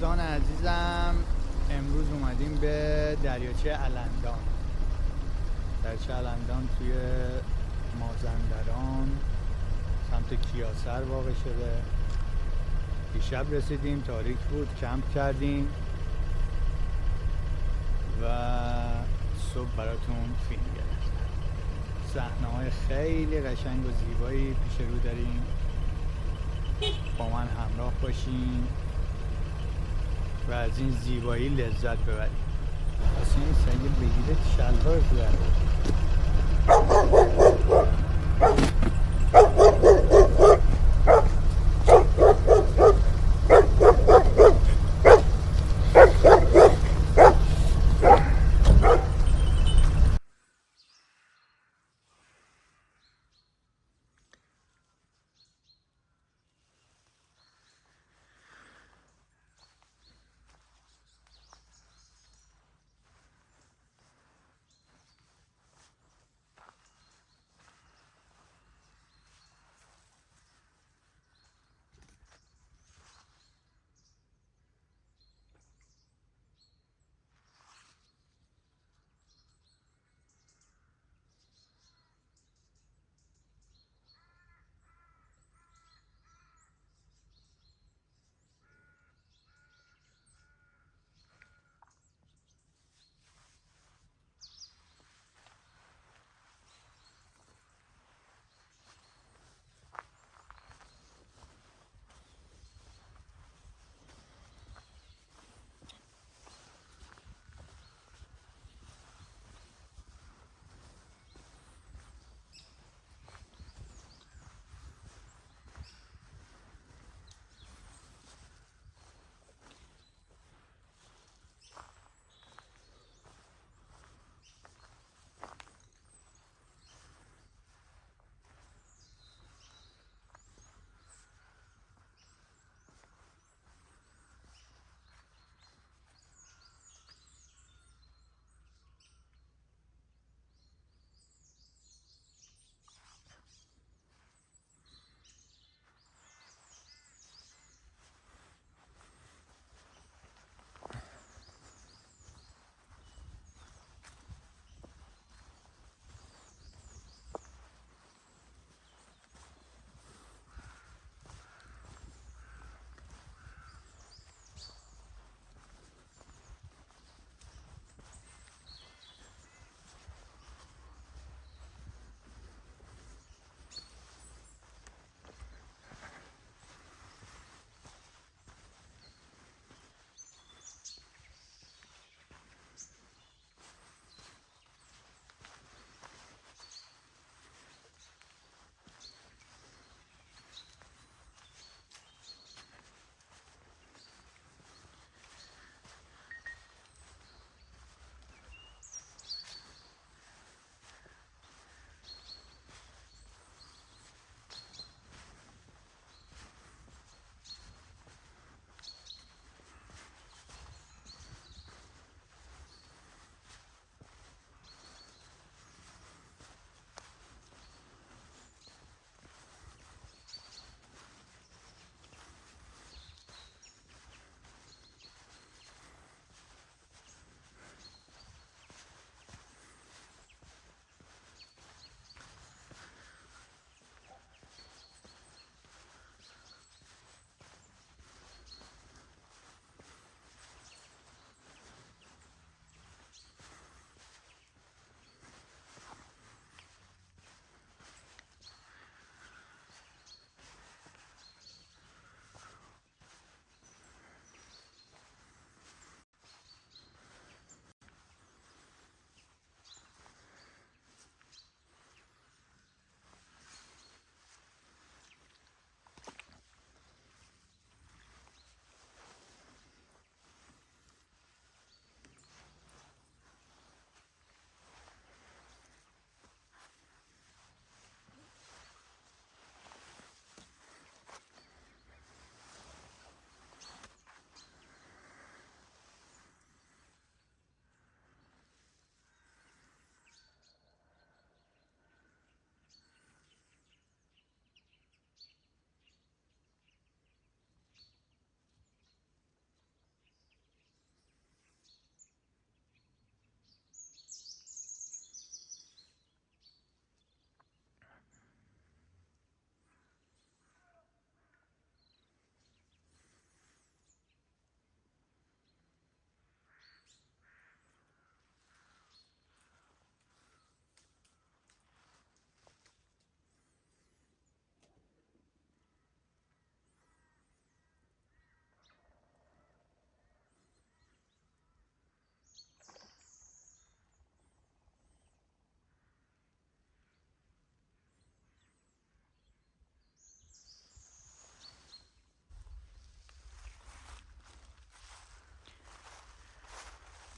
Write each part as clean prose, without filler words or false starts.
دوستان عزیزم، امروز اومدیم به دریاچه الندان. دریاچه الندان توی مازندران سمت کیاسر واقع شده. دیشب رسیدیم، تاریک بود، کمپ کردیم و صبح براتون فیلم گرفتم. صحنه‌های خیلی قشنگ و زیبایی پیش رو داریم. با من همراه باشین و از این زیبایی لذت ببریم. پس این سگه بگیره شلوار تو در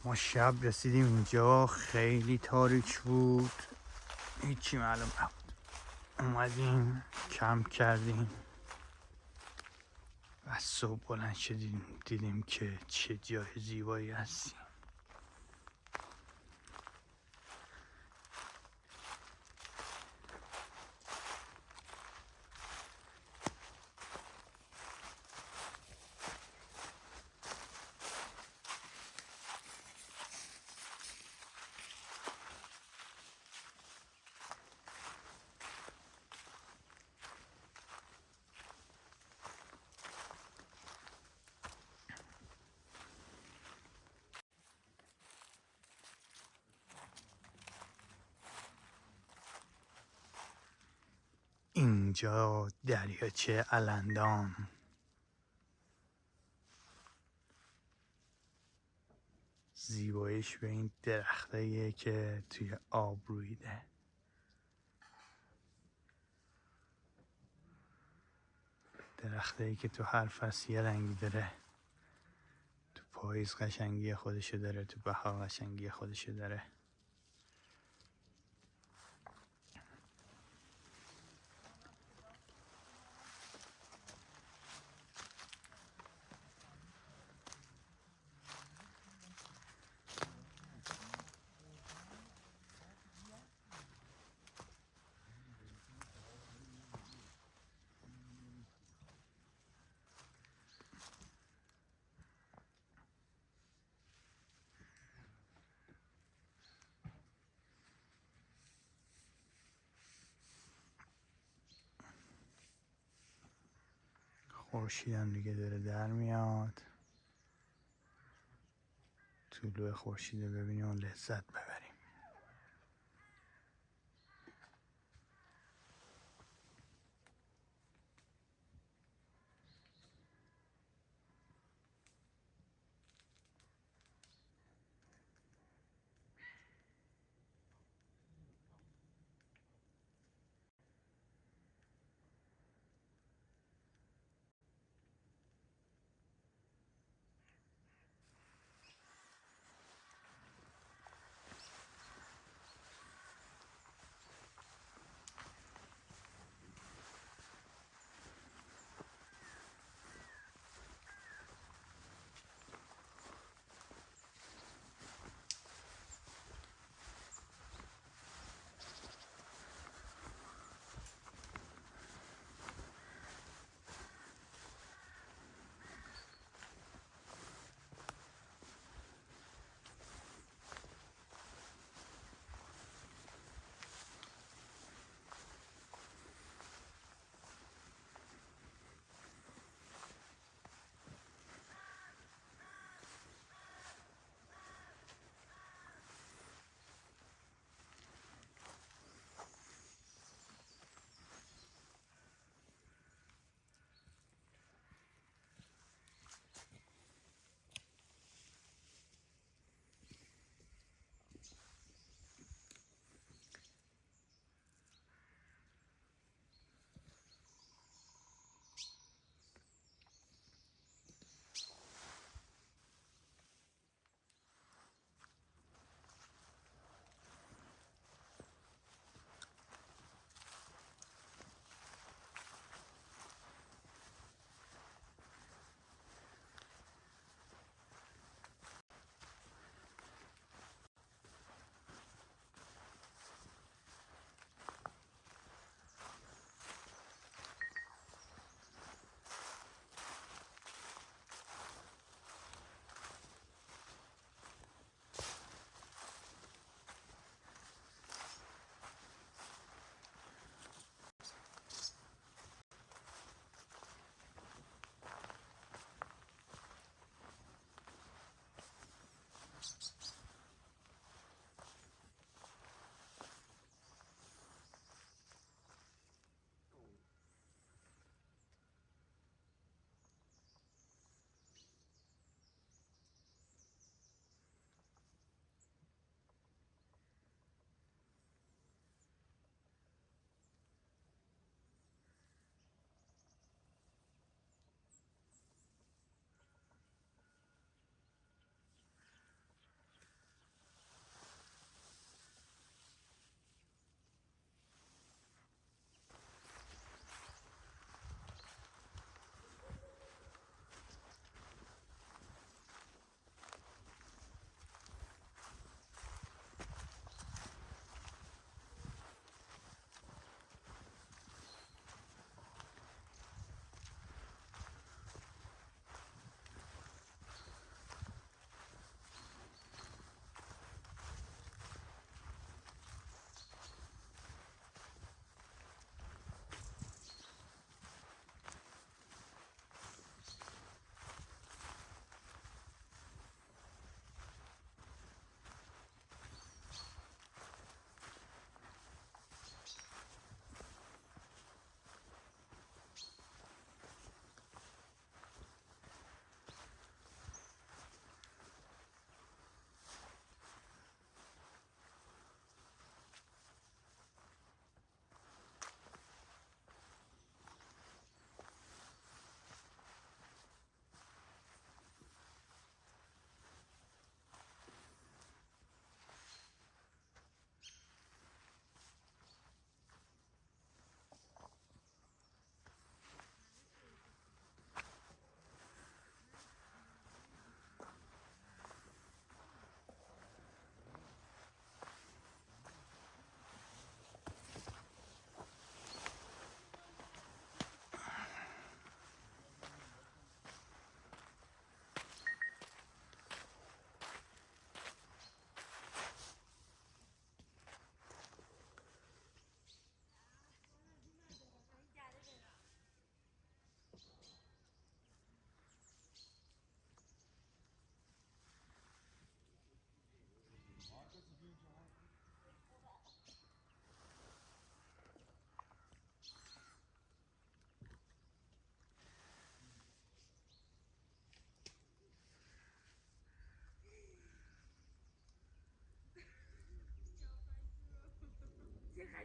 ما شب رسیدیم اینجا، خیلی تاریک بود، هیچی معلوم نبود. اومدیم کمپ کردیم و صبح بلند شدیم دیدیم که چه جای زیبایی هستیم. اینجا دریاچه الندام، زیباییش به این درختاییه که توی آب رویده. درختایی که تو هر فصل یه رنگی داره. تو پاییز قشنگی خودشو داره، تو بهار قشنگی خودشو داره. خورشید هم دیگه داره در میاد. طلوع خورشید رو ببینیم و لذت ببریم.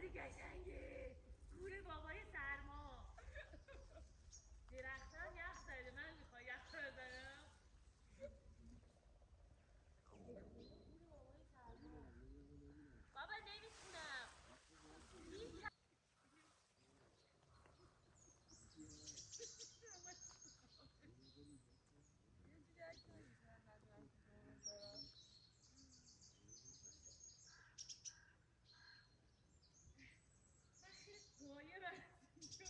خیلی قشنگه. کوره بابای سرما. درختان یخ زده. من میخوام یخ بزنم. کوره بابای سرما. بابا نمیتونم. مایه رسید.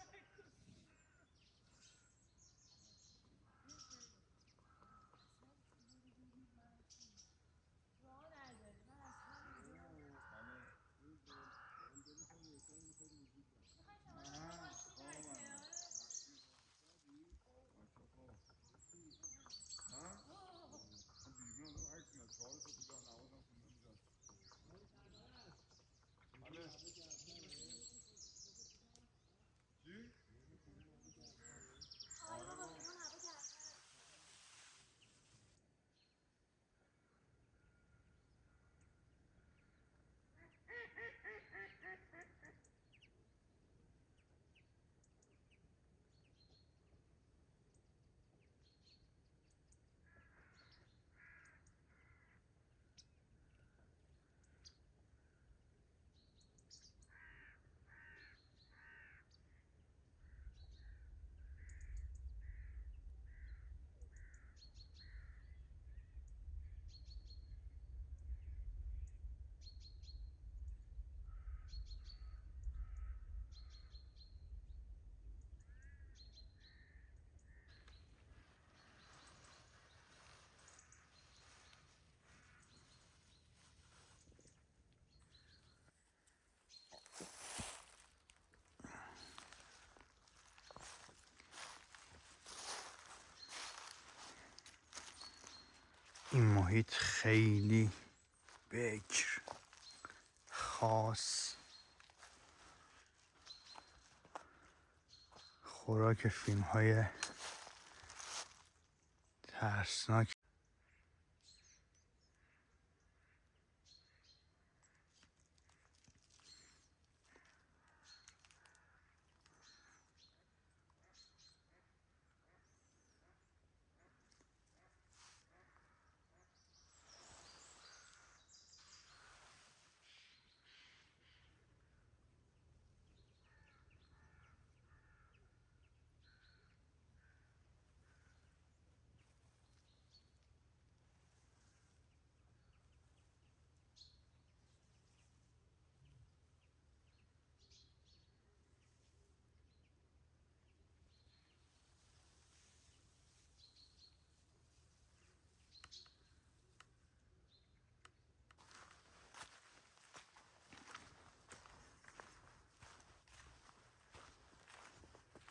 راه نداری. من اصلا میخوای شما بیرون هم عکس میاد 4 تا بیدار نوازم خوندم میداد بله چی؟ آره بابا بیرون هوا گرمه. این محیط خیلی بکر خاص خوراک فیلم های ترسناک.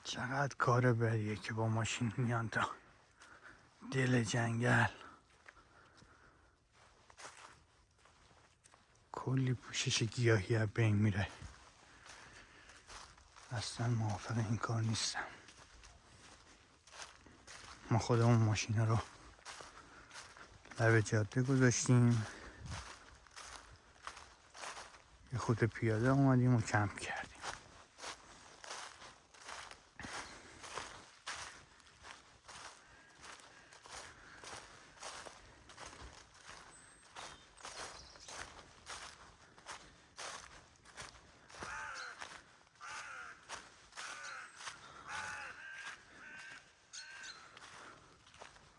چقدر کار بریه که با ماشین میان تا دل جنگل. کلی پوشش گیاهی از بین میره. اصلا موافق این کار نیستم. ما خودمون ماشین رو لب جاده گذاشتیم، یه خود پیاده اومدیم و کمپ کردیم.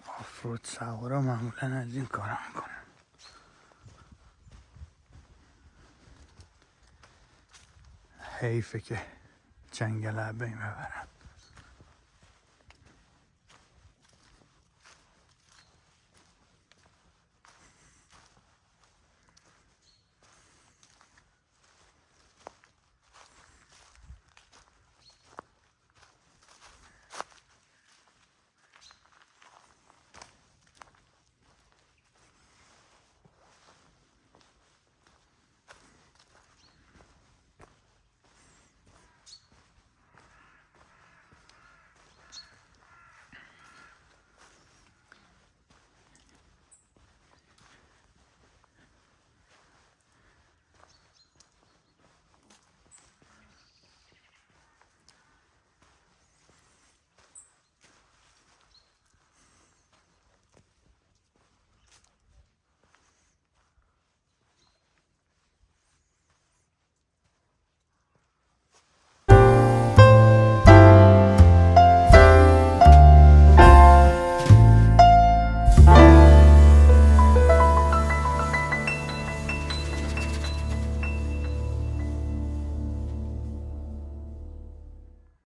آفرود سوارا معمولا از این کارا میکنن. حیفه که جنگل از بین ببرن.